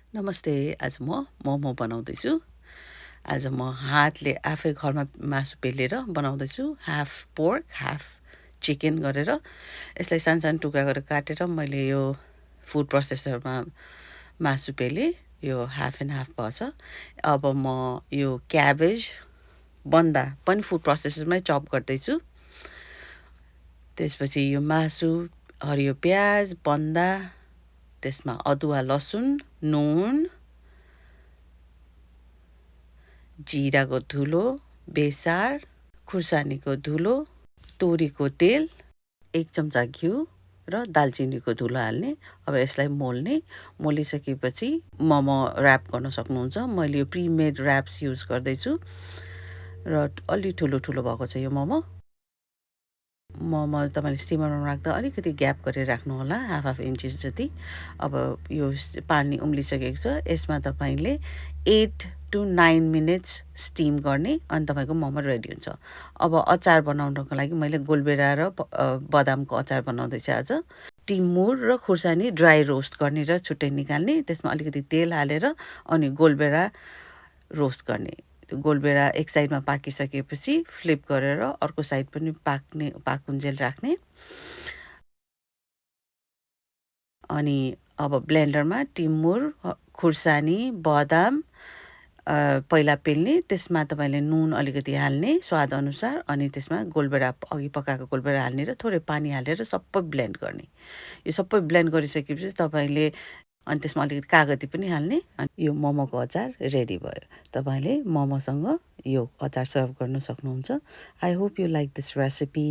नमस्ते। आज म मोमो बनाउँदैछु। आज म हातले आफै घरमा मासु पेलेर बनाउँदैछु। हाफ पोर्क हाफ चिकन गरेर यसलाई सानो सानो टुक्रा गरेर काटेर मैले यो फुड प्रोसेसरमा मासु पेलेँ। यो हाफ एन्ड हाफ भएछ। अब म यो क्याबेज बन्दा पनि फुड प्रोसेसरमै चप गर्दैछु। त्यसपछि यो मासु, हरियो प्याज, बन्दा, त्यसमा अदुवा लसुन, नुन, जिराको धुलो, बेसार, खुर्सानीको धुलो, तोरीको तेल, 1 चम्चा घिउ र दालचिनीको धुलो हाल्ने। अब यसलाई मोल्ने। मोलिसकेपछि मोमो ऱ्याप गर्न सक्नुहुन्छ। मैले यो प्रिमेड ऱ्याप्स युज गर्दैछु र अलि ठुलो ठुलो भएको छ यो मोमो। मोमो तपाईँले स्टिमरमा राख्दा अलिकति ग्याप गरेर राख्नुहोला, हाफ इन्चेस जति। अब यो पानी उम्लिसकेको छ। यसमा तपाईँले 8 to 9 मिनट्स स्टिम गर्ने अनि तपाईँको मोमो रेडी हुन्छ। अब अचार बनाउनको लागि मैले गोलबेरा र बदामको अचार बनाउँदैछु आज। टिमुर र खुर्सानी ड्राई रोस्ट गर्ने र छुट्टै निकाल्ने। त्यसमा अलिकति तेल हालेर अनि गोलबेरा रोस्ट गर्ने। गोलबेरा एक साइडमा पाकिसकेपछि फ्लिप गरेर अर्को साइड पनि पाकुन्जेल राख्ने। अनि अब ब्लेन्डरमा टिमुर, खुर्सानी, बदाम पहिला पेल्ने। त्यसमा तपाईँले नुन अलिकति हाल्ने स्वाद अनुसार। अनि त्यसमा गोलबेरा अघि पकाएको गोलबेरा हाल्ने र थोरै पानी हालेर सबै ब्लेन्ड गर्ने। यो सबै ब्लेन्ड गरिसकेपछि तपाईँले अनि त्यसमा अलिकति कागती पनि हाल्ने। अनि यो मोमोको अचार रेडी भयो। तपाईँले मोमोसँग यो अचार सर्भ गर्न सक्नुहुन्छ। I hope you like this recipe.